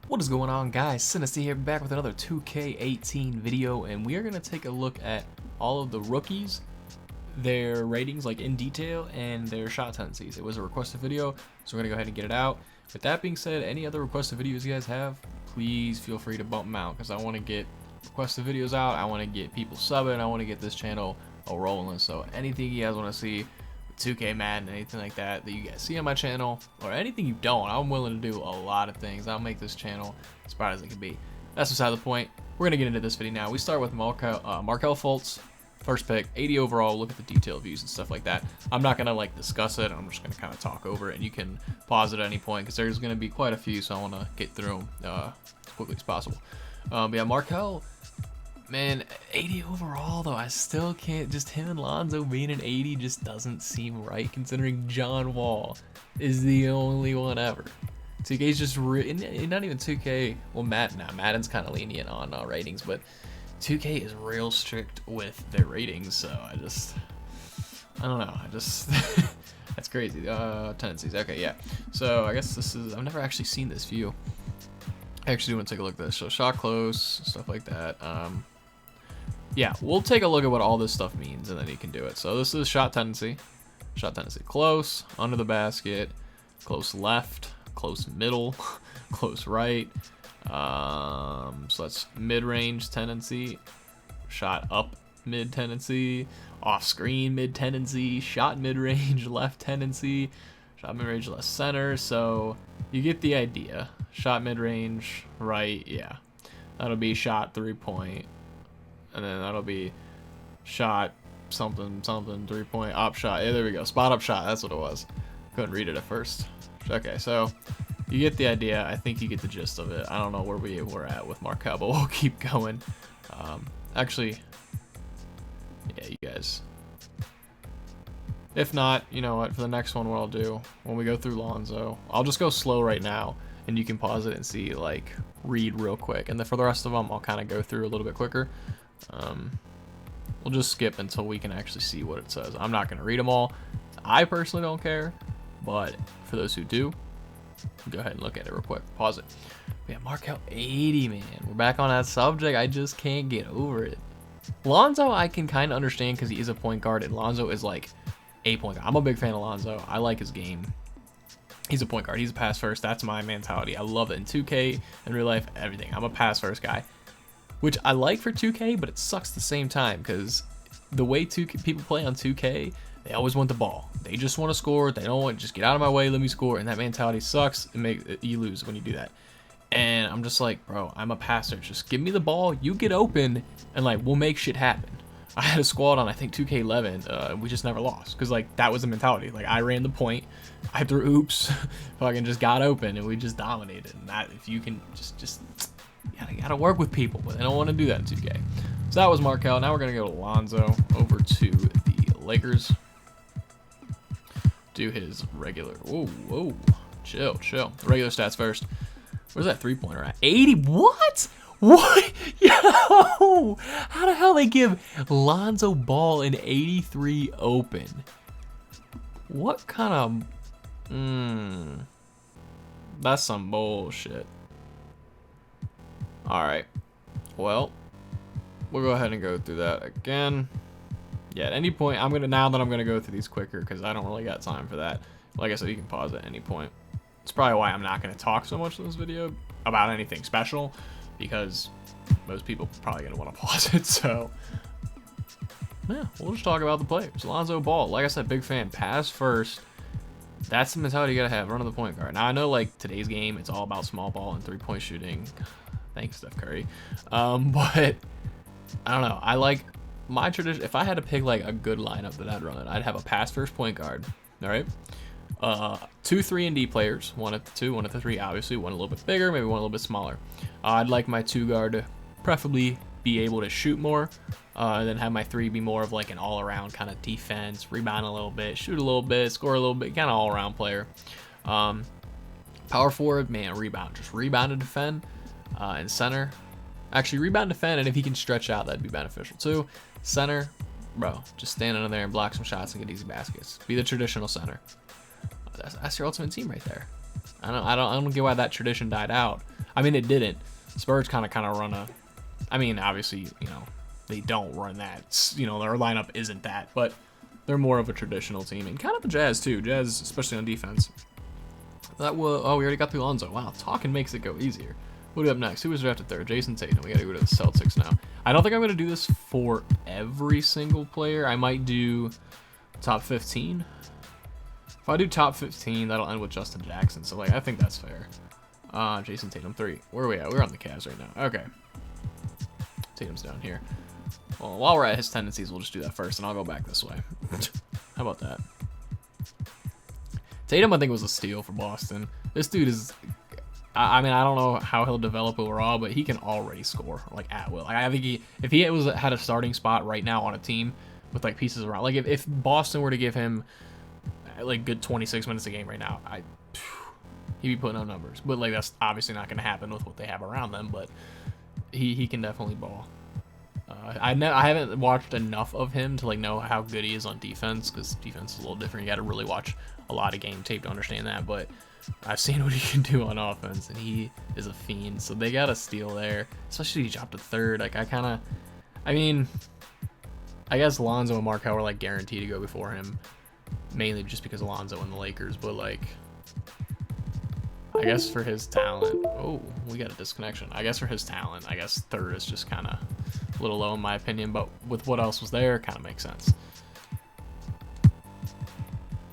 What is going on, guys? Tendencies here, back with another 2K18 video, and we are going to take a look at all of the rookies, their ratings like in detail, and their shot tendencies. It was a requested video, so we're going to go ahead and get it out. With that being said, any other requested videos you guys have, please feel free to bump them out, because I want to get requested videos out, I want to get people subbing, I want to get this channel rolling. So anything you guys want to see, 2K Madden, anything like that you guys see on my channel, or anything you don't, I'm willing to do a lot of things. I'll make this channel as bright as it can be. That's beside the point. We're gonna get into this video now. We start with Markelle Fultz, first pick, 80 overall. Look at the detail views and stuff like that. I'm not gonna like discuss it. I'm just gonna kind of talk over it, and you can pause it at any point because there's gonna be quite a few, so I want to get through them as quickly as possible. But yeah, Markelle. Man, 80 overall though, I still can't, just him and Lonzo being an 80 just doesn't seem right, considering John Wall is the only one ever. 2K's just not even 2K, well Madden's kind of lenient on ratings, but 2K is real strict with their ratings, so I don't know, that's crazy. Tendencies, okay, yeah. So I guess this is, I've never actually seen this view. I actually want to take a look at this. So shot close, stuff like that. Yeah, we'll take a look at what all this stuff means, and then you can do it. So this is shot tendency. Shot tendency close, under the basket, close left, close middle, close right. So that's mid-range tendency, shot up mid tendency, off screen mid tendency, shot mid-range left tendency, shot mid-range left center. So you get the idea. Shot mid-range right, yeah. That'll be shot 3-point. And then that'll be shot something 3-point op shot. Yeah, there we go. Spot up shot. That's what it was. Couldn't read it at first. Okay, so you get the idea. I think you get the gist of it. I don't know where we're at with Markelle, but we'll keep going. Actually, yeah, you guys. If not, you know what? For the next one, what I'll do when we go through Lonzo, I'll just go slow right now, and you can pause it and see, like, read real quick. And then for the rest of them, I'll kind of go through a little bit quicker. We'll just skip until we can actually see what it says. I'm not going to read them all. I personally don't care, but for those who do, go ahead and look at it real quick. Pause it. Yeah, Markelle 80, man. We're back on that subject. I just can't get over it. Lonzo, I can kind of understand because he is a point guard, and Lonzo is like a point guard. I'm a big fan of Lonzo. I like his game. He's a point guard. He's a pass first. That's my mentality. I love it in 2K, in real life, everything. I'm a pass first guy, which I like for 2K, but it sucks at the same time because the way people play on 2K, they always want the ball. They just want to score. They don't want just get out of my way, let me score. And that mentality sucks. You lose when you do that. And I'm just like, bro, I'm a passer. Just give me the ball. You get open, and like we'll make shit happen. I had a squad on, I think, 2K11. We just never lost because like that was the mentality. Like I ran the point, I threw oops, fucking just got open, and we just dominated. And that, if you can just you gotta work with people, but they don't want to do that in 2K. So that was Markelle. Now we're gonna go to Lonzo, over to the Lakers. Do his regular. Whoa, chill. Regular stats first. Where's that 3-pointer at? 80. What? Yo! How the hell they give Lonzo Ball an 83 open? What kind of? That's some bullshit. Alright, well, we'll go ahead and go through that again. Yeah, at any point, now that I'm gonna go through these quicker because I don't really got time for that. Like I said, you can pause at any point. It's probably why I'm not gonna talk so much in this video about anything special, because most people are probably gonna want to pause it. So yeah, we'll just talk about the players. Lonzo Ball, like I said, big fan. Pass first. That's the mentality you gotta have. Run to the point guard. Now I know like today's game, it's all about small ball and 3-point shooting. Thanks, Steph Curry. But I don't know. I like my tradition. If I had to pick like a good lineup that I'd run, I'd have a pass first point guard. All right. 2, 3, and D players. One at the 2, one at the 3. Obviously, one a little bit bigger, maybe one a little bit smaller. I'd like my 2 guard to preferably be able to shoot more, and then have my 3 be more of like an all-around kind of defense, rebound a little bit, shoot a little bit, score a little bit, kind of all-around player. Power forward, man, rebound, just rebound and defend. And center, actually rebound, defend, and if he can stretch out, that'd be beneficial too. Center, bro, just stand under there and block some shots and get easy baskets. Be the traditional center. That's your ultimate team right there. I don't get why that tradition died out. I mean, it didn't. Spurs kind of run a. I mean, obviously, you know, they don't run that. You know, their lineup isn't that, but they're more of a traditional team, and kind of the Jazz too. Jazz, especially on defense. That was. Oh, we already got through Lonzo. Wow, talking makes it go easier. What do we have next? Who was drafted third? Jayson Tatum. We gotta go to the Celtics now. I don't think I'm gonna do this for every single player. I might do top 15. If I do top 15, that'll end with Justin Jackson. So like, I think that's fair. Jayson Tatum 3. Where are we at? We're on the Cavs right now. Okay. Tatum's down here. Well, while we're at his tendencies, we'll just do that first, and I'll go back this way. How about that? Tatum, I think, was a steal for Boston. This dude is. I mean, I don't know how he'll develop overall, but he can already score like at will. Like, I think if he had a starting spot right now on a team with like pieces around, like if Boston were to give him like good 26 minutes a game right now, he'd be putting up numbers. But like that's obviously not going to happen with what they have around them. But he can definitely ball. I haven't watched enough of him to like know how good he is on defense, because defense is a little different. You got to really watch a lot of game tape to understand that. But I've seen what he can do on offense, and he is a fiend. So they got a steal there, especially he dropped to third. Like I mean, I guess Lonzo and Markelle were like guaranteed to go before him, mainly just because of Lonzo and the Lakers. But like, I guess for his talent, oh, we got a disconnection. I guess for his talent, I guess third is just kind of a little low in my opinion. But with what else was there, kind of makes sense.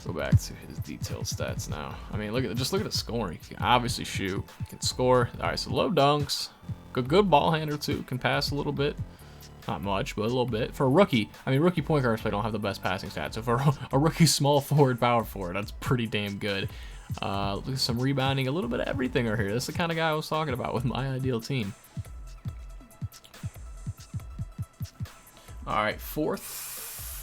Go back to his detailed stats now. I mean, look at the scoring. He can obviously shoot. He can score. All right, so low dunks. Good ball handler too. Can pass a little bit. Not much, but a little bit. For a rookie, I mean, rookie point guards don't have the best passing stats. So for a rookie small forward, power forward, that's pretty damn good. Look at some rebounding, a little bit of everything right here. That's the kind of guy I was talking about with my ideal team. All right, fourth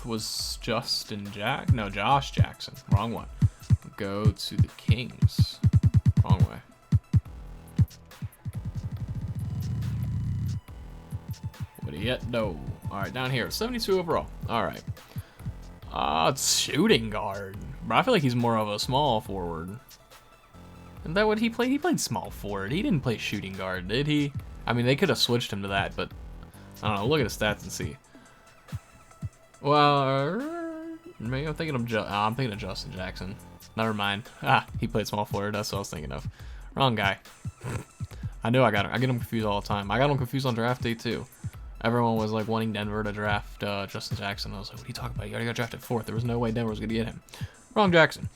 was Josh Jackson. Wrong one. Go to the Kings. Wrong way. What do you get? No. All right, down here, 72 overall. All right. It's shooting guard. But I feel like he's more of a small forward. Isn't that what he played? He played small forward. He didn't play shooting guard, did he? I mean, they could have switched him to that, but I don't know. Look at his stats and see. Well, maybe I'm thinking of Justin Jackson. Never mind. He played small forward. That's what I was thinking of. Wrong guy. I knew I got him. I get him confused all the time. I got him confused on draft day too. Everyone was like wanting Denver to draft Justin Jackson. I was like, what are you talking about? You already got drafted fourth. There was no way Denver was going to get him. Wrong Jackson.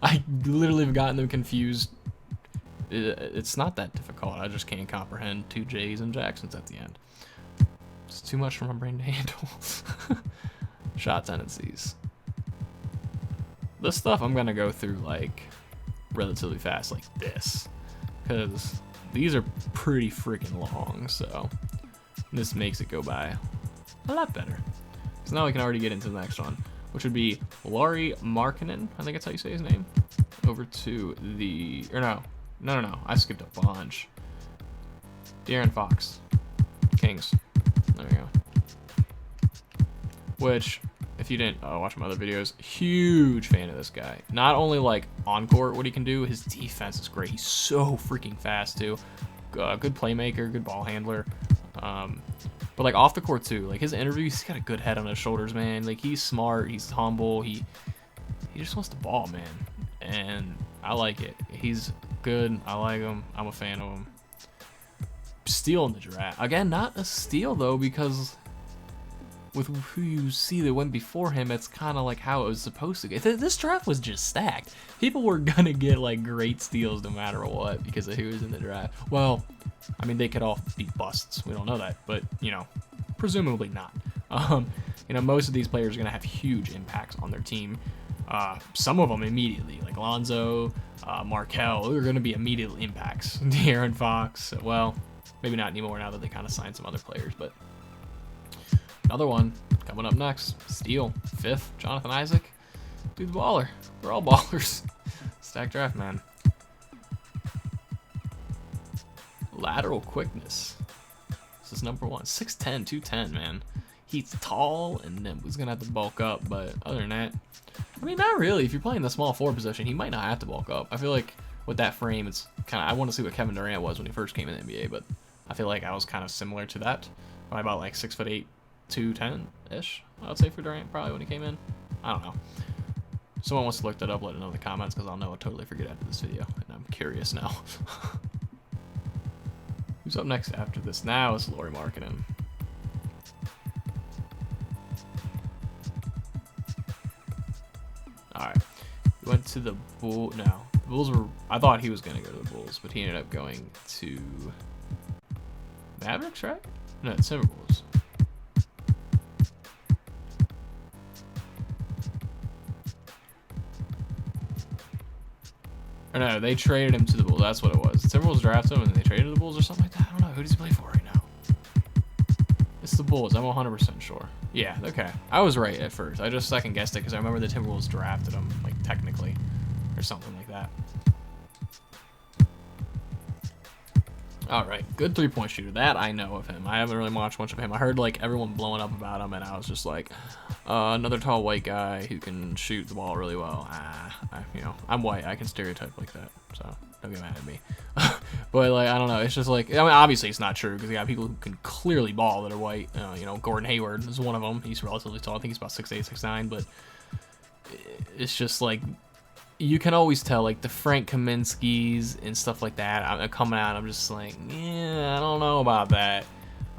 I literally have gotten them confused. It's not that difficult. I just can't comprehend two J's and Jacksons at the end. It's too much for my brain to handle. Shot tendencies. This stuff I'm going to go through like relatively fast like this, because these are pretty freaking long. So this makes it go by a lot better. So now we can already get into the next one, which would be Lauri Markkanen. I think that's how you say his name. Over to the, or no. I skipped a bunch. De'Aaron Fox. Kings. There we go. Which, if you didn't watch my other videos, huge fan of this guy. Not only like on court what he can do, his defense is great. He's so freaking fast too. Good playmaker, good ball handler. But like off the court too, like his interviews, he's got a good head on his shoulders, man. Like he's smart, he's humble, he just wants to ball, man. And I like it. He's good. I like him. I'm a fan of him. Steal in the draft. Again, not a steal though, because with who you see that went before him, it's kind of like how it was supposed to go. This draft was just stacked. People were gonna get like great steals no matter what because of who was in the draft. Well, I mean, they could all be busts. We don't know that, but you know, presumably not. You know, most of these players are gonna have huge impacts on their team. Some of them immediately, like Lonzo, Markelle, are gonna be immediate impacts. De'Aaron Fox, well, maybe not anymore now that they kind of signed some other players, but another one coming up next. Steal, fifth, Jonathan Isaac. Dude's a baller. We're all ballers. Stack draft, man. Lateral quickness. This is number one. 6'10", 210, man. He's tall and nimble. He's going to have to bulk up, but other than that, I mean, not really. If you're playing the small forward position, he might not have to bulk up. I feel like with that frame, it's kind of, I want to see what Kevin Durant was when he first came in the NBA, but I feel like I was kind of similar to that. Probably about like 6'8", 210-ish, I would say, for Durant, probably when he came in. I don't know. Someone wants to look that up, let it know in the comments, because I'll know I'll totally forget after this video, and I'm curious now. Who's up next after this? Now it's Lauri Markkanen. Alright. He went to the Bulls. No. The Bulls were... I thought he was going to go to the Bulls, but he ended up going to... Mavericks, right? No, Timberwolves. Or no, they traded him to the Bulls. That's what it was. The Timberwolves drafted him, and they traded to the Bulls or something like that. I don't know. Who does he play for right now? It's the Bulls. I'm 100% sure. Yeah, okay. I was right at first. I just second guessed it because I remember the Timberwolves drafted him, like, technically, or something like that. All right, good three-point shooter. That I know of him. I haven't really watched much of him. I heard like everyone blowing up about him, and I was just like, another tall white guy who can shoot the ball really well. You know, I'm white. I can stereotype like that, so don't get mad at me. But like, I don't know. It's just like, I mean, obviously it's not true because you got people who can clearly ball that are white. You know, Gordon Hayward is one of them. He's relatively tall. I think he's about 6'8", 6'9", but it's just like, you can always tell, like, the Frank Kaminsky's and stuff like that, I'm coming out, I'm just like, yeah, I don't know about that.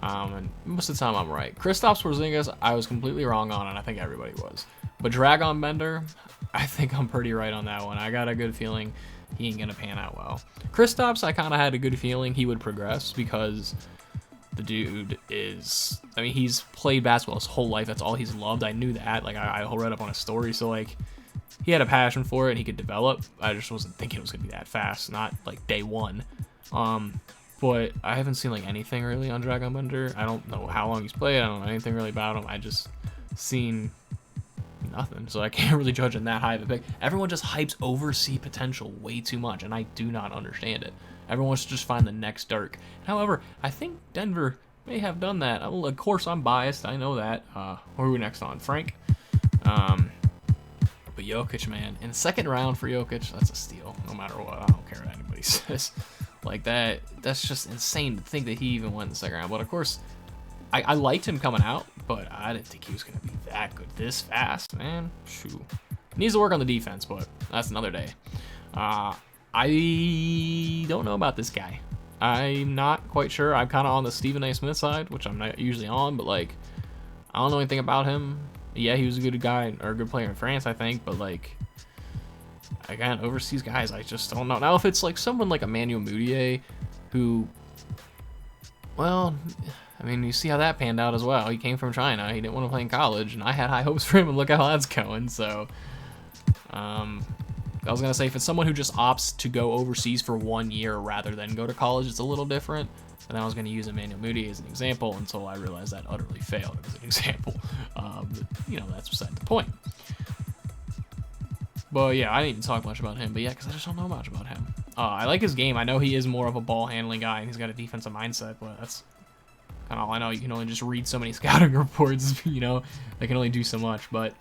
And most of the time I'm right. Kristaps Porzingis, I was completely wrong on, and I think everybody was. But Dragon Bender, I think I'm pretty right on that one. I got a good feeling he ain't gonna pan out well. Kristaps, I kind of had a good feeling he would progress because the dude is, I mean, he's played basketball his whole life. That's all he's loved. I knew that. Like, I read up on his story, so, like, he had a passion for it and he could develop. I just wasn't thinking it was gonna be that fast, not like day one. But I haven't seen like anything really on Dragon Bender. I don't know how long he's played. I don't know anything really about him. I just seen nothing, so I can't really judge on that high of a pick. Everyone just hypes overseas potential way too much, and I do not understand it. Everyone wants to just find the next Dirk. However, I think Denver may have done that. Of course, I'm biased. I know that. Who are we next on? Frank. But Jokic, man, in the second round for Jokic, that's a steal, no matter what. I don't care what anybody says. Like, that's just insane to think that he even went in the second round. But, of course, I liked him coming out, but I didn't think he was going to be that good this fast, man. Shoo. Needs to work on the defense, but that's another day. I don't know about this guy. I'm not quite sure. I'm kind of on the Stephen A. Smith side, which I'm not usually on, but, like, I don't know anything about him. Yeah, he was a good guy or a good player in France, I think, but like, again, overseas guys, I just don't know. Now, if it's like someone like Emmanuel Mudiay, who, well, I mean, you see how that panned out as well. He came from China. He didn't want to play in college, and I had high hopes for him, and look how that's going. So, I was gonna say, if it's someone who just opts to go overseas for 1 year rather than go to college, it's a little different. And then I was going to use Emmanuel Mudiay as an example until I realized that utterly failed as an example. But, you know, that's beside the point. But yeah, I didn't even talk much about him. But yeah, because I just don't know much about him. I like his game. I know he is more of a ball handling guy, and he's got a defensive mindset. But that's kind of all I know. You can only just read so many scouting reports. You know, they can only do so much. But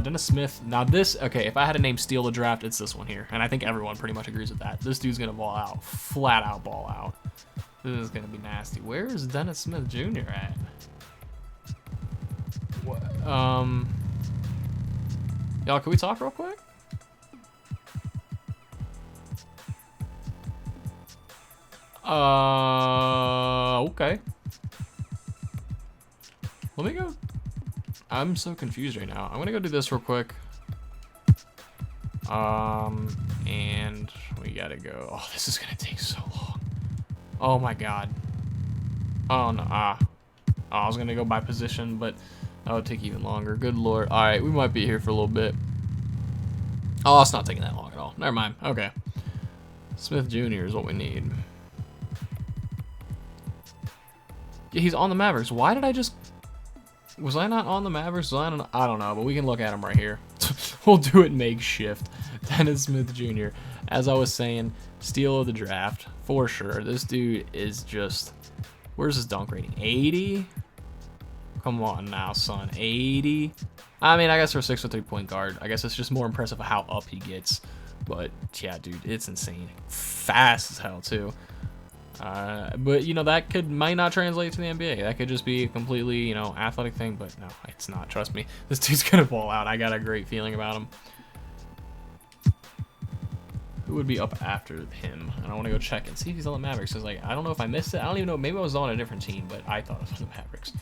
Dennis Smith. Now this, okay, if I had to name steal the draft, it's this one here, and I think everyone pretty much agrees with that. This dude's gonna ball out, flat out ball out. This is gonna be nasty. Where is Dennis Smith Jr. at? What? Y'all, can we talk real quick? Okay. Let me go. I'm so confused right now. I'm gonna go do this real quick. And we gotta go. Oh, this is gonna take so long. Oh my god. Oh no. Oh, I was gonna go by position, but that would take even longer. Good lord. Alright, we might be here for a little bit. Oh, it's not taking that long at all. Never mind. Okay. Smith Jr. is what we need. Yeah, he's on the Mavericks. Why did I just... Was I not on the Mavericks? I don't know, but we can look at him right here. We'll do it makeshift. Dennis Smith Jr. As I was saying, steal of the draft for sure. This dude is just, where's his dunk rating? 80? Come on now, son. 80? I mean, I guess for a 6'3" point guard, I guess it's just more impressive how up he gets. But yeah, dude, it's insane. Fast as hell too. But you know, that might not translate to the NBA. That could just be a completely, you know, athletic thing. But no, it's not. Trust me, this dude's gonna ball out. I got a great feeling about him. Who would be up after him? And I want to go check and see if he's on the Mavericks. Cause like, I don't know if I missed it. I don't even know. Maybe I was on a different team, but I thought it was on the Mavericks.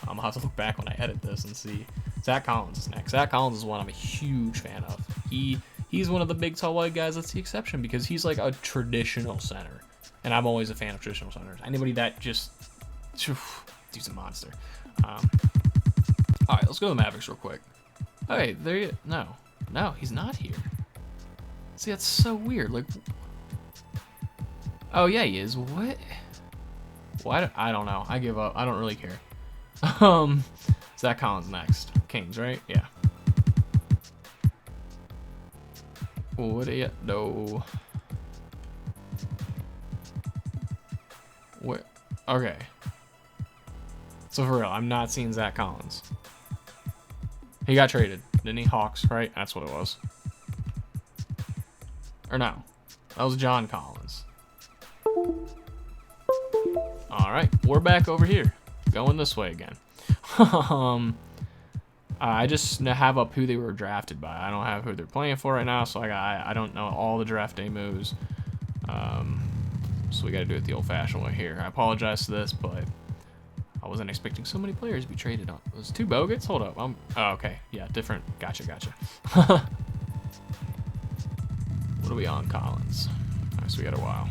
I'll have to look back when I edit this and see. Zach Collins is next. Zach Collins is one I'm a huge fan of. He's one of the big, tall, white guys that's the exception because he's like a traditional center. And I'm always a fan of traditional centers. Anybody that just... dude's a monster. All right, let's go to the Mavericks real quick. Okay, there you... No, he's not here. See, that's so weird. Like... Oh, yeah, he is. What? Well, I don't know. I give up. I don't really care. Zach Collins next. Kings, right? Yeah. What do you... No... What? Okay. So for real, I'm not seeing Zach Collins. He got traded, didn't he? Hawks, right? That's what it was. Or no, that was John Collins. All right, we're back over here, going this way again. I just have up who they were drafted by. I don't have who they're playing for right now, so I don't know all the draft day moves. So we got to do it the old-fashioned way here. I apologize for this, but I wasn't expecting so many players to be traded on. It was 2 Bogats? Hold up. Oh, okay. Yeah, different. Gotcha. What are we on, Collins? All right, so we got a while.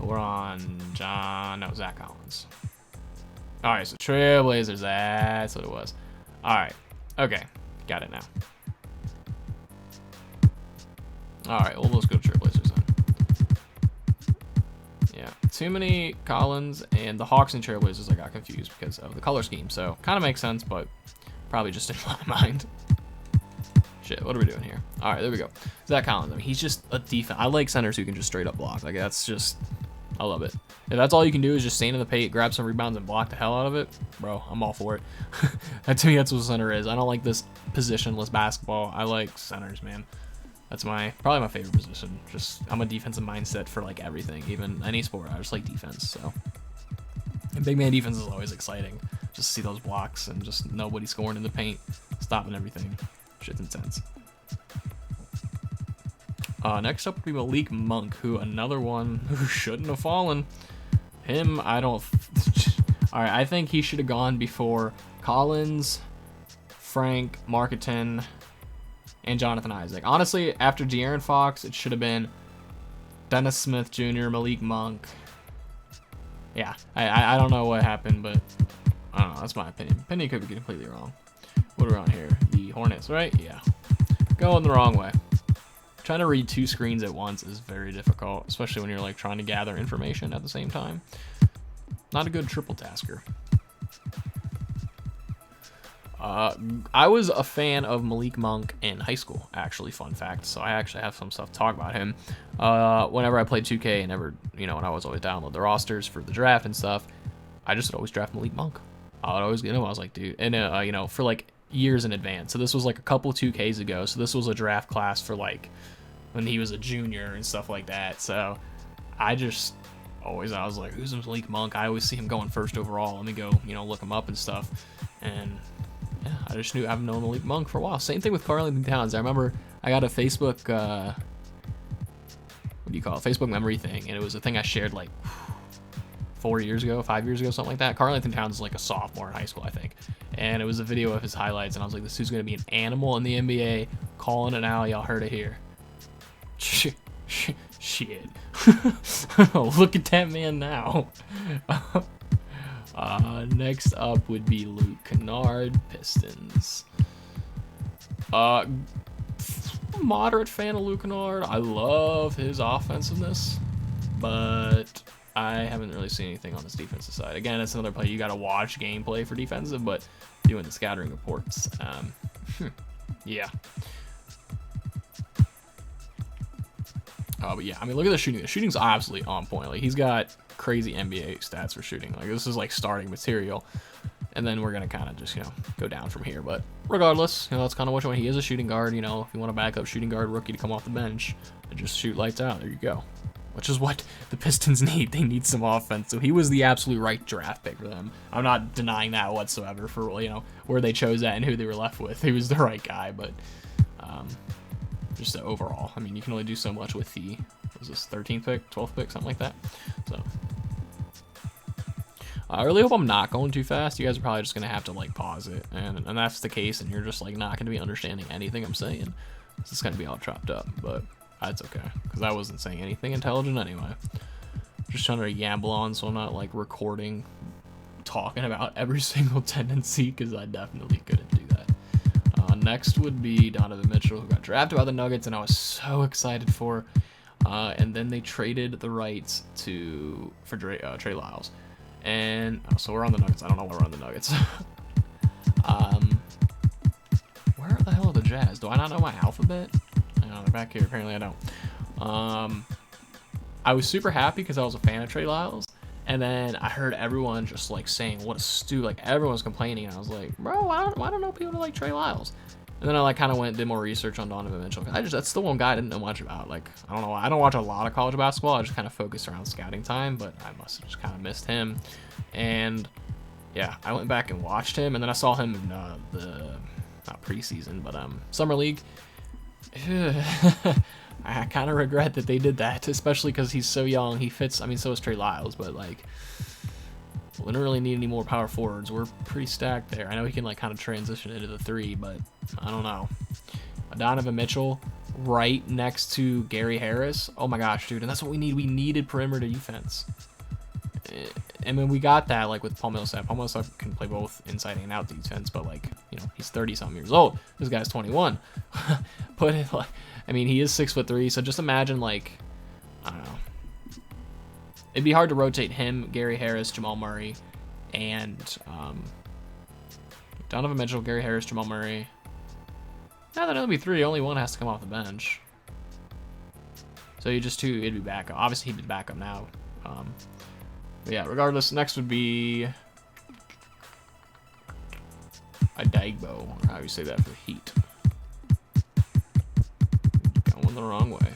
We're on Zach Collins. All right, so Trailblazers. That's what it was. All right. Okay. Got it now. All right, well, let's go to Trailblazers then. Yeah, too many Collins and the Hawks and Trailblazers. I got confused because of the color scheme. So kind of makes sense, but probably just in my mind. Shit, what are we doing here? All right, there we go. Zach Collins. I mean, he's just a defense. I like centers who can just straight up block. Like that's just, I love it. If that's all you can do is just stand in the paint, grab some rebounds, and block the hell out of it, bro, I'm all for it. That to me, that's what center is. I don't like this positionless basketball. I like centers, man. That's probably my favorite position. Just I'm a defensive mindset for like everything, even any sport. I just like defense. So, and big man defense is always exciting. Just see those blocks and just nobody scoring in the paint, stopping everything. Shit's intense. Next up would be Malik Monk, who another one who shouldn't have fallen. Him, I don't. All right, I think he should have gone before Collins, Frank, Markkanen, and Jonathan Isaac. Honestly, after De'Aaron Fox, it should have been Dennis Smith Jr., Malik Monk. Yeah, I don't know what happened, but I don't know. That's my opinion. Opinion could be completely wrong. What are we on here? The Hornets, right? Yeah. Going the wrong way. Trying to read 2 screens at once is very difficult, especially when you're like trying to gather information at the same time. Not a good triple tasker. I was a fan of Malik Monk in high school, actually, fun fact. So I actually have some stuff to talk about him. Whenever I played 2K and when I was always download the rosters for the draft and stuff, I just would always draft Malik Monk. I would always get him. I was like, dude, and for like years in advance. So this was like a couple 2Ks ago. So this was a draft class for like when he was a junior and stuff like that. So I was like, who's Malik Monk? I always see him going first overall. Let me go, look him up and stuff. And yeah, I've known Malik Monk for a while. Same thing with Karl-Anthony Towns. I remember I got a Facebook, Facebook memory thing, and it was a thing I shared like 5 years ago, something like that. Karl-Anthony Towns is like a sophomore in high school, I think. And it was a video of his highlights, and I was like, this dude's going to be an animal in the NBA. Calling it now, y'all heard it here. Shit. Look at that man now. Next up would be Luke Kennard, Pistons. Moderate fan of Luke Kennard. I love his offensiveness, but I haven't really seen anything on his defensive side. Again, it's another play you got to watch gameplay for defensive, but doing the scattering reports, yeah. But yeah, I mean, look at the shooting. The shooting's absolutely on point. Like, he's got crazy NBA stats for shooting. Like, this is like starting material. and then we're gonna kind of just, you know, go down from here. But regardless, you know, that's kind of which one. He is a shooting guard. You know, if you want a backup shooting guard rookie to come off the bench and just shoot lights out, there you go. Which is what the Pistons need. They need some offense. So he was the absolute right draft pick for them. I'm not denying that whatsoever for, you know, where they chose that and who they were left with. He was the right guy, but just the overall, I mean, you can only do so much with the, what was this 13th pick, 12th pick, something like that. So I really hope I'm not going too fast. You guys are probably just gonna have to like pause it, and that's the case, and you're just like not gonna be understanding anything I'm saying. It's just gonna be all chopped up, but that's okay, because I wasn't saying anything intelligent anyway. Just trying to gamble on, so I'm not like recording, talking about every single tendency, because I definitely couldn't do that. Next would be Donovan Mitchell, who got drafted by the Nuggets, and I was so excited for. And then they traded the rights for Trey Lyles, and so we're on the Nuggets. I don't know why we're on the Nuggets. Where the hell are the Jazz? Do I not know my alphabet? I know they're back here. Apparently I don't. I was super happy because I was a fan of Trey Lyles, and then I heard everyone just like saying what a stupid, like everyone was complaining, and I was like, bro, why don't know people to like Trey Lyles? And then I like kind of went and did more research on Donovan Mitchell. That's the one guy I didn't know much about. Like, I don't know, I don't watch a lot of college basketball. I just kind of focused around scouting time, but I must have just kind of missed him. And yeah, I went back and watched him, and then I saw him in not preseason, but summer league. I kind of regret that they did that, especially because he's so young. He fits. I mean, so is Trey Lyles, but like, we don't really need any more power forwards. We're pretty stacked there. I know he can like kind of transition into the 3, but I don't know. Donovan Mitchell right next to Gary Harris. Oh my gosh, dude. And that's what we need. We needed perimeter defense. And when we got that, like with Paul Millsap can play both inside and out defense, but like, you know, he's 30-something years old. This guy's 21. But it, like, I mean, he is 6'3", so just imagine like, I don't know. It'd be hard to rotate him, Gary Harris, Jamal Murray, and Donovan Mitchell, Gary Harris, Jamal Murray. Now that it'll be 3, only one has to come off the bench. So you just 2, it'd be backup. Obviously, he'd be backup now. But yeah, regardless, next would be Adagbo, or how you say that for Heat. Going the wrong way.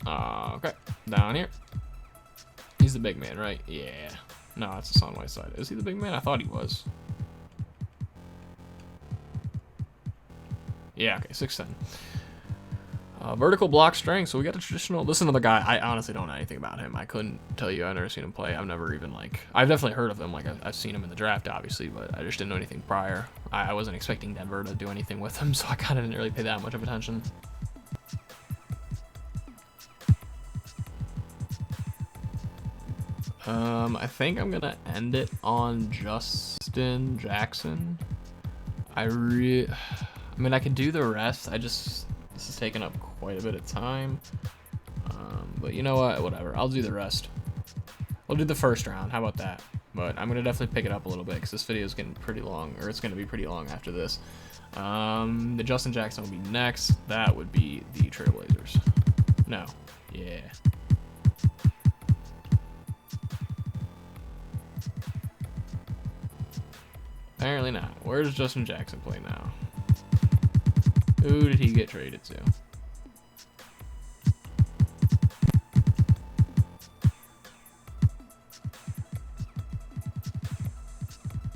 Okay, down here. He's the big man, right? Yeah. No, it's the Son side. Is he the big man? I thought he was. Yeah, okay, 6'10". Vertical block strength, so we got a traditional. This is another guy, I honestly don't know anything about him. I couldn't tell you. I've never seen him play. I've never even like, I've definitely heard of him. Like I've seen him in the draft, obviously, but I just didn't know anything prior. I wasn't expecting Denver to do anything with him, so I kind of didn't really pay that much of attention. I think I'm gonna end it on Justin Jackson. I mean, I could do the rest. This is taking up quite a bit of time. But you know what? Whatever. I'll do the rest. We'll do the first round. How about that? But I'm gonna definitely pick it up a little bit because this video is getting pretty long, or it's gonna be pretty long after this. The Justin Jackson will be next. That would be the Trailblazers. No. Yeah. Apparently not. Where does Justin Jackson play now? Who did he get traded to?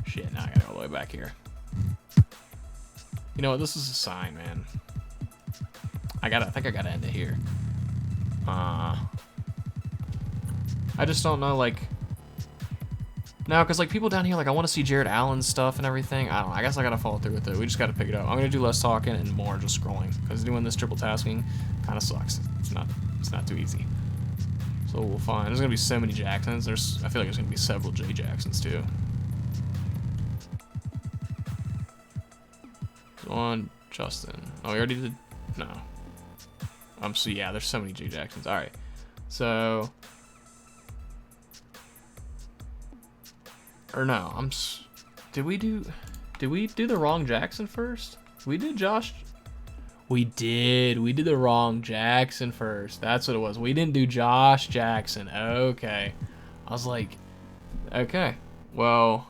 Shit, now I gotta go all the way back here. You know what? This is a sign, man. I think I gotta end it here. I just don't know, like. No, because like people down here, like I want to see Jared Allen's stuff and everything. I don't know. I guess I gotta follow through with it. We just gotta pick it up. I'm gonna do less talking and more just scrolling because doing this triple tasking kind of sucks. It's not too easy. So we'll find. There's gonna be so many Jacksons. I feel like there's gonna be several J Jacksons too. On Justin. Oh, we already did. No. So yeah, there's so many J Jacksons. All right. So. Or no, did we do the wrong Jackson first? We did Josh. We did the wrong Jackson first. That's what it was. We didn't do Josh Jackson. Okay. I was like, Okay, well,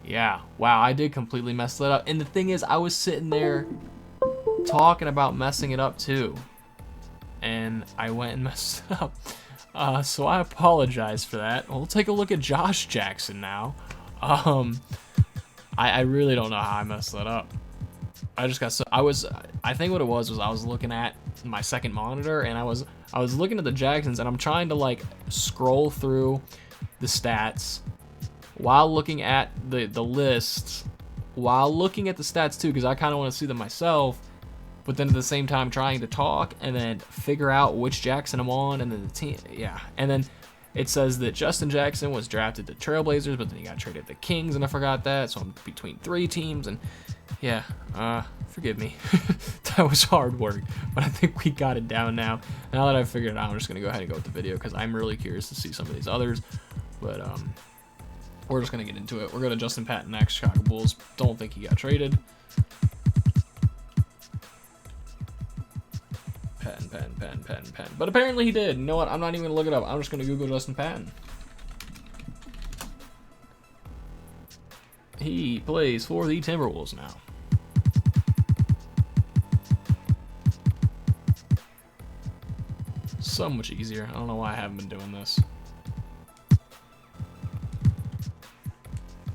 yeah, wow, I did completely mess that up. And the thing is, I was sitting there talking about messing it up too, and I went and messed it up. So I apologize for that. We'll take a look at Josh Jackson now. I really don't know how I messed that up. I just got so I think what it was I was looking at my second monitor, and I was looking at the Jacksons, and I'm trying to like scroll through the stats while looking at the lists, while looking at the stats too, because I kind of want to see them myself, but then at the same time trying to talk and then figure out which Jackson I'm on, and then the team, yeah, and then it says that Justin Jackson was drafted to Trailblazers, but then he got traded to Kings, and I forgot that, so I'm between 3 teams, and yeah, forgive me. That was hard work, but I think we got it down now. Now that I've figured it out, I'm just going to go ahead and go with the video, because I'm really curious to see some of these others, but we're just going to get into it. We're going to Justin Patton next, Chicago Bulls. Don't think he got traded. Patton. But apparently he did. You know what? I'm not even going to look it up. I'm just going to Google Justin Patton. He plays for the Timberwolves now. So much easier. I don't know why I haven't been doing this.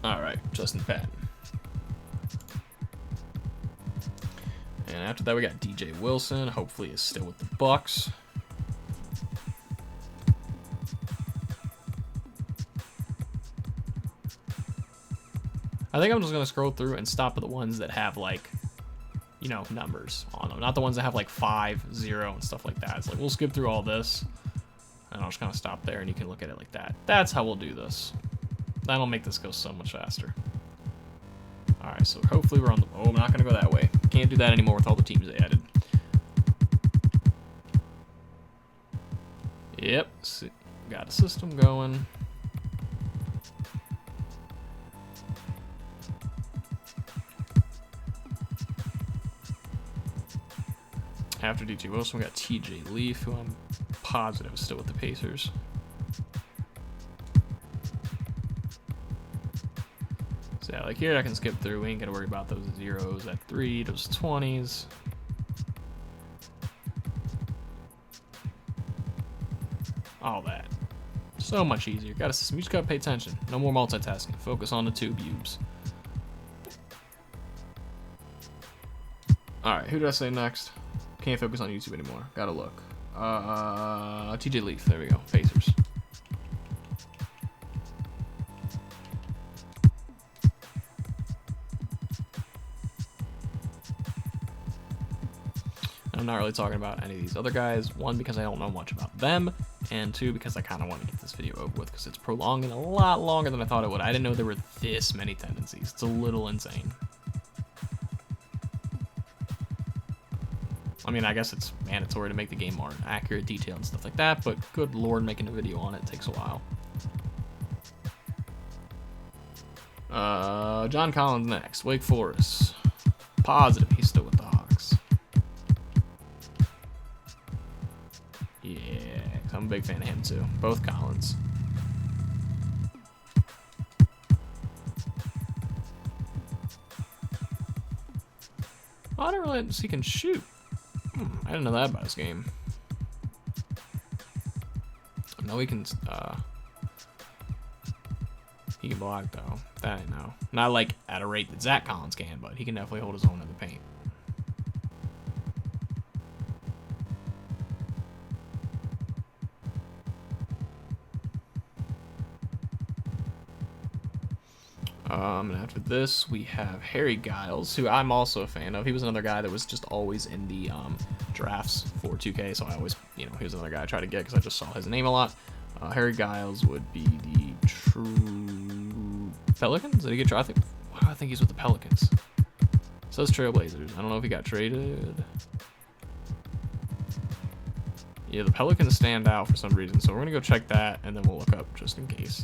Alright, Justin Patton. And after that, we got DJ Wilson. Hopefully he's still with the Bucks. I think I'm just going to scroll through and stop at the ones that have, like, you know, numbers on them. Not the ones that have, like, 5, 0, and stuff like that. It's like, we'll skip through all this, and I'll just kind of stop there, and you can look at it like that. That's how we'll do this. That'll make this go so much faster. Alright, so hopefully we're on the... Oh, I'm not going to go that way. Can't do that anymore with all the teams they added. Yep. Got a system going. After DJ Wilson, we got TJ Leaf, who I'm positive is still with the Pacers. So yeah, like here I can skip through. We ain't gotta worry about those zeros at 3, those 20s. All that. So much easier. Got a system. You just gotta pay attention. No more multitasking. Focus on the two cubes. Alright, who did I say next? Can't focus on YouTube anymore. Gotta look. TJ Leaf. There we go. Pacers. I'm not really talking about any of these other guys. 1, because I don't know much about them, and 2, because I kind of want to get this video over with because it's prolonging a lot longer than I thought it would. I didn't know there were this many tendencies. It's a little insane. I mean, I guess it's mandatory to make the game more accurate, detailed, and stuff like that, but good lord, making a video on it takes a while. John Collins next. Wake Forest. Positive he's still with the Hawks. Yeah, I'm a big fan of him too. Both Collins. Oh, I didn't realize he can shoot. I didn't know that about his game. I know he can block though. That I know. Not like at a rate that Zach Collins can, but he can definitely hold his own in the paint. And after this, we have Harry Giles, who I'm also a fan of. He was another guy that was just always in the drafts for 2K, so I always, you know, he was another guy I tried to get because I just saw his name a lot. Harry Giles would be the true Pelicans? Did he get drafted? Wow, I think he's with the Pelicans. It says Trailblazers. I don't know if he got traded. Yeah, the Pelicans stand out for some reason, so we're going to go check that, and then we'll look up just in case.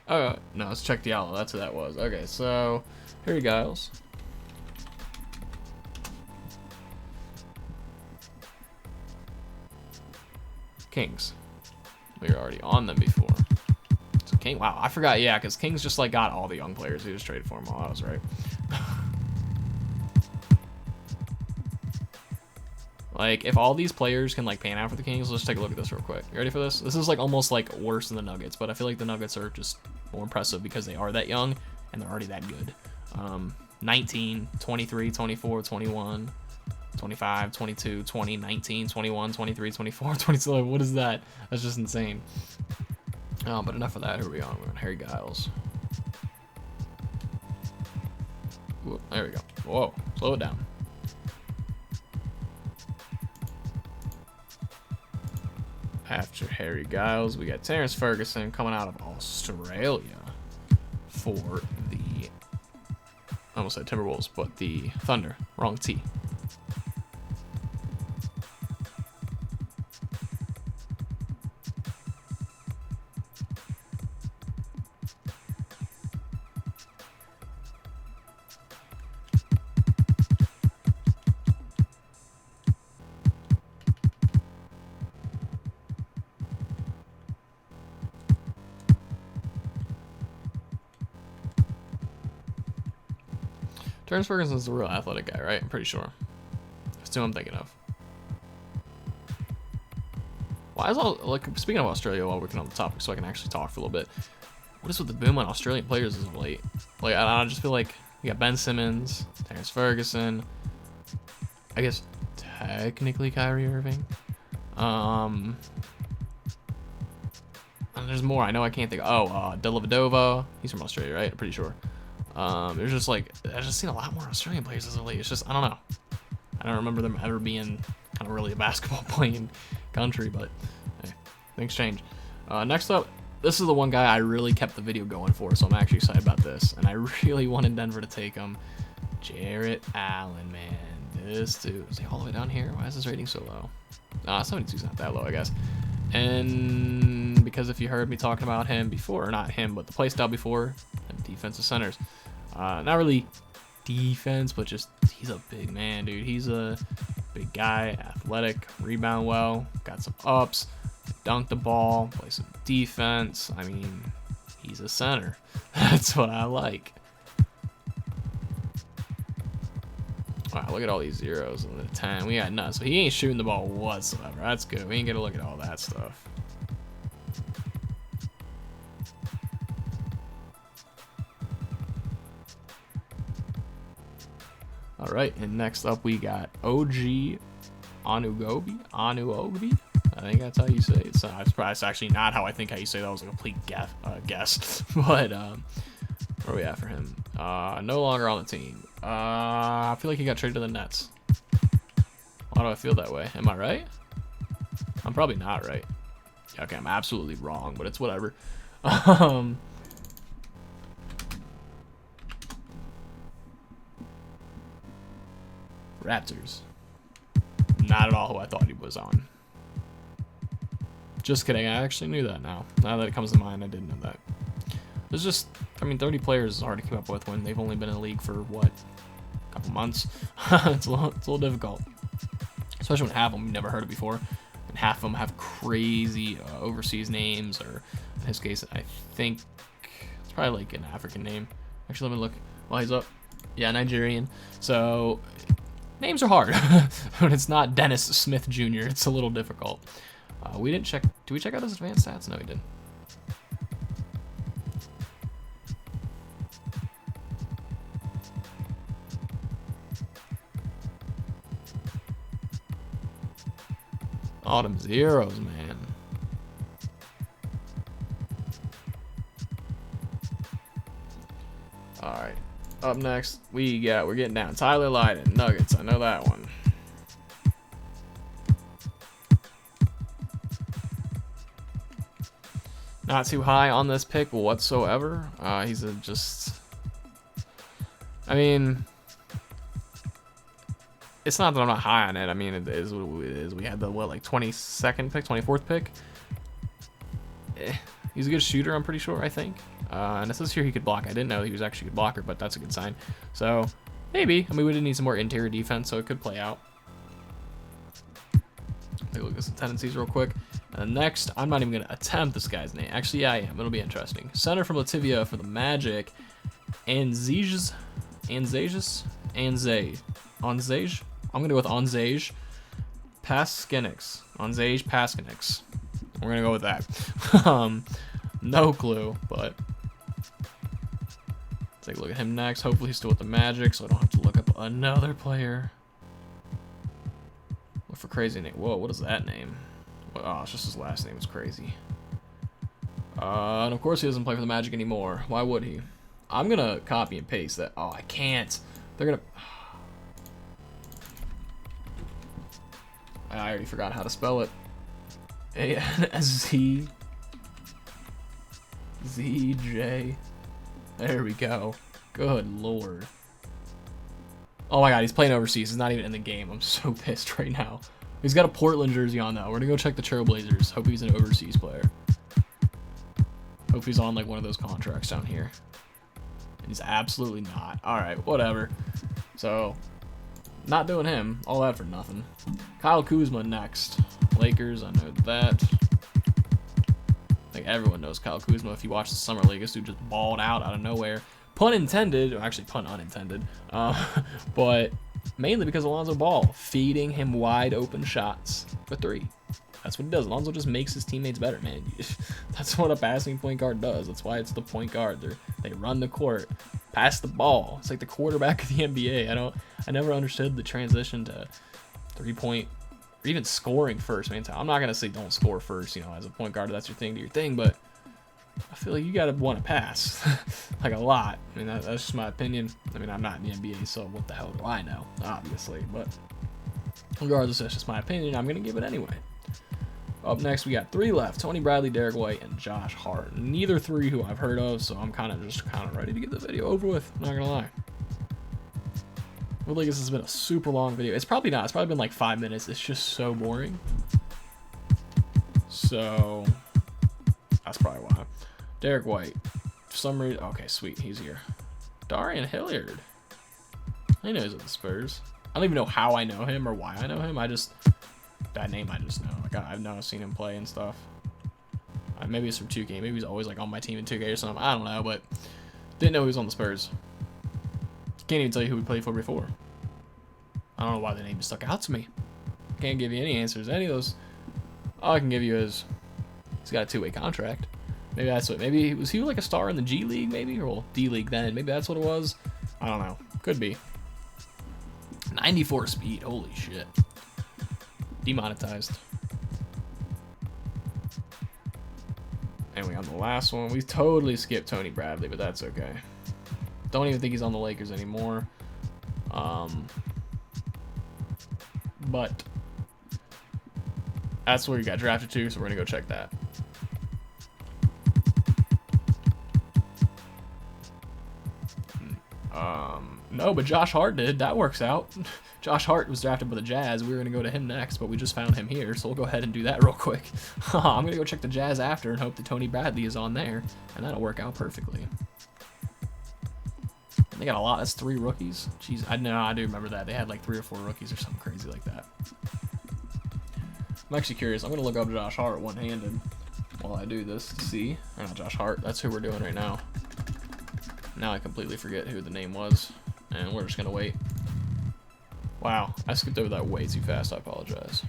Oh, no, let's check the Diallo. That's who that was. Okay, so Harry Giles. Kings. We were already on them before. So King, wow, I forgot, yeah, because Kings just like got all the young players. He just traded for them all. I was right. Like, if all these players can like pan out for the Kings, let's take a look at this real quick. You ready for this? This is like almost like worse than the Nuggets, but I feel like the Nuggets are just more impressive because they are that young and they're already that good. 19, 23, 24, 21, 25, 22, 20, 19, 21, 23, 24, 22. What is that? That's just insane. But enough of that. Here we go. We're on Harry Giles. Ooh, there we go. Whoa, slow it down. After Harry Giles, we got Terrence Ferguson coming out of Australia for the, I almost said Timberwolves, but the Thunder. Wrong T. Terrence Ferguson's the real athletic guy, right? I'm pretty sure. That's who I'm thinking of. Why is all, like, speaking of Australia while working on the topic so I can actually talk for a little bit, what is with the boom on Australian players as of late? Like, I just feel like we got Ben Simmons, Terrence Ferguson, I guess technically Kyrie Irving. And there's more. I know I can't think of, Dellavedova. He's from Australia, right? I'm pretty sure. There's just like, I've just seen a lot more Australian players as of late. It's just, I don't know. I don't remember them ever being kind of really a basketball playing country, but hey, things change. Next up, this is the one guy I really kept the video going for, so I'm actually excited about this. And I really wanted Denver to take him. Jarrett Allen, man. This dude, is he all the way down here? Why is his rating so low? 72's not that low, I guess. And because if you heard me talking about him before, or not him, but the playstyle before, defensive centers. Not really defense, but just he's a big man, dude. He's a big guy, athletic, rebound well, got some ups, dunk the ball, play some defense. I mean, he's a center. That's what I like. Wow, look at all these zeros and the 10. We got none. So he ain't shooting the ball whatsoever. That's good. We ain't gonna look at all that stuff. All right, and next up we got OG Anunoby. I think that's how you say it. So it's actually not how I think how you say that. Was a complete guess. But where are we at for him? No longer on the team. I feel like he got traded to the Nets. Why do I feel that way? Am I right? I'm probably not right. Okay, I'm absolutely wrong, but it's whatever. Raptors. Not at all who I thought he was on. Just kidding. I actually knew that now. Now that it comes to mind, I didn't know that. There's just, I mean, 30 players is hard to keep up with when they've only been in the league for, what, a couple months? It's a little difficult. Especially when half of them you've never heard of before. And half of them have crazy overseas names, or in his case, I think it's probably like an African name. Actually, let me look while he's up. Yeah, Nigerian. So names are hard. When it's not Dennis Smith Jr., it's a little difficult. We didn't check. Did we check out his advanced stats? No, we didn't. All them zeros, man. All right. Up next, we're getting down. Tyler Lydon, Nuggets. I know that one. Not too high on this pick whatsoever. He's I mean, it's not that I'm not high on it. I mean, it is what it is. We had the, what, like 22nd pick, 24th pick? He's a good shooter, I'm pretty sure, I think. And it says here he could block. I didn't know he was actually a good blocker, but that's a good sign. So, maybe. I mean, we did need some more interior defense, so it could play out. Take a look at some tendencies real quick. And next, I'm not even going to attempt this guy's name. Actually, yeah, I am. It'll be interesting. Center from Latvia for the Magic. Anzej. I'm going to go with Anzej Paskenix. Anzej Paskenix. We're going to go with that. No clue, but take a look at him next. Hopefully he's still with the Magic, so I don't have to look up another player. Look for crazy name. Whoa, what is that name? Oh, it's just his last name. It's crazy. And of course he doesn't play for the Magic anymore. Why would he? I'm gonna copy and paste that. Oh, I can't. They're gonna... I already forgot how to spell it. A-N-S-Z... Z-J... There we go. Good lord. Oh my god, he's playing overseas. He's not even in the game. I'm so pissed right now. He's got a Portland jersey on, though. We're gonna go check the Trailblazers. Hope he's an overseas player. Hope he's on, like, one of those contracts down here. And he's absolutely not. Alright, whatever. So, not doing him. All that for nothing. Kyle Kuzma next. Lakers, I know that. I think everyone knows Kyle Kuzma. If you watch the Summer League, this dude just balled out of nowhere. Pun intended, or actually pun unintended, but mainly because of Lonzo Ball feeding him wide open shots for three. That's what he does. Lonzo just makes his teammates better, man. That's what a passing point guard does. That's why it's the point guard. They run the court, pass the ball. It's like the quarterback of the NBA. I never understood the transition to 3-point or even scoring first, man. I'm not gonna say don't score first, you know, as a point guard, that's your thing, do your thing, but I feel like you gotta want to pass, like a lot. I mean, that's just my opinion. I mean, I'm not in the NBA, so what the hell do I know, obviously, but regardless, that's just my opinion. I'm gonna give it anyway. Up next, we got 3 left: Tony Bradley, Derek White, and Josh Hart. Neither 3 who I've heard of, so I'm kind of ready to get the video over with. Not gonna lie. I feel like this has been a super long video. It's probably not. It's probably been like 5 minutes. It's just so boring. So that's probably why. Derek White. For some reason, okay, sweet, he's here. Darian Hilliard. I know he's at the Spurs. I don't even know how I know him or why I know him. That name I just know. Like I've never seen him play and stuff. Maybe it's from 2K. Maybe he's always like on my team in 2K or something. I don't know, but didn't know he was on the Spurs. Can't even tell you who we played for before. I don't know why the name just stuck out to me. Can't give you any answers. Any of those. All I can give you is he's got a 2-way contract. Maybe that's what. Maybe was he like a star in the G League? Maybe, or well, D League then. Maybe that's what it was. I don't know. Could be. 94 speed. Holy shit. Demonetized. Anyway, on the last one, we totally skipped Tony Bradley, but that's okay. Don't even think he's on the Lakers anymore. But that's where he got drafted to, so we're gonna go check that. No, but Josh Hart did. That works out. Josh Hart was drafted by the Jazz. We were going to go to him next, but we just found him here, so we'll go ahead and do that real quick. I'm going to go check the Jazz after and hope that Tony Bradley is on there, and that'll work out perfectly. And they got a lot. That's 3 rookies. Jeez, I do remember that. They had like 3 or 4 rookies or something crazy like that. I'm actually curious. I'm going to look up Josh Hart one-handed while I do this to see. Not Josh Hart. That's who we're doing right now. Now I completely forget who the name was, and we're just going to wait. Wow, I skipped over that way too fast. I apologize.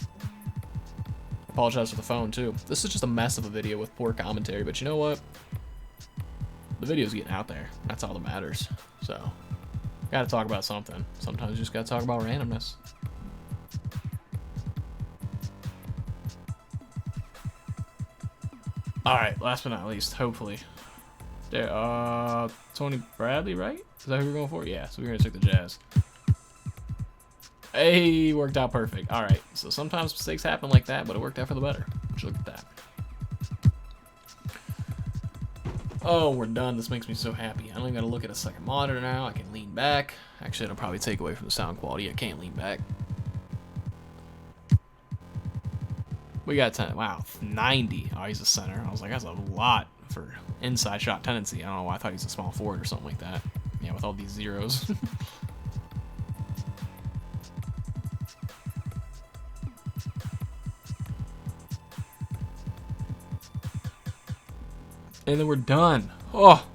I apologize for the phone, too. This is just a mess of a video with poor commentary, but you know what? The video's getting out there. That's all that matters. So, gotta talk about something. Sometimes you just gotta talk about randomness. Alright, last but not least, hopefully. There, Tony Bradley, right? Is that who we're going for? Yeah, so we're gonna check the Jazz. Hey, worked out perfect. Alright, so sometimes mistakes happen like that, but it worked out for the better. Look at that. Oh, we're done. This makes me so happy. I don't even gotta look at a second monitor now. I can lean back. Actually, it'll probably take away from the sound quality. I can't lean back. We got 10. Wow, 90. Oh, he's a center. I was like, that's a lot for inside shot tendency. I don't know why I thought he's a small forward or something like that. Yeah, with all these zeros. And then we're done. Oh,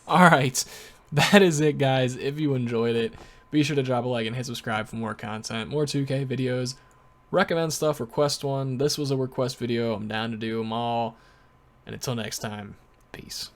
all right. That is it, guys. If you enjoyed it, be sure to drop a like and hit subscribe for more content, more 2K videos. Recommend stuff, request one. This was a request video. I'm down to do them all. And until next time, peace.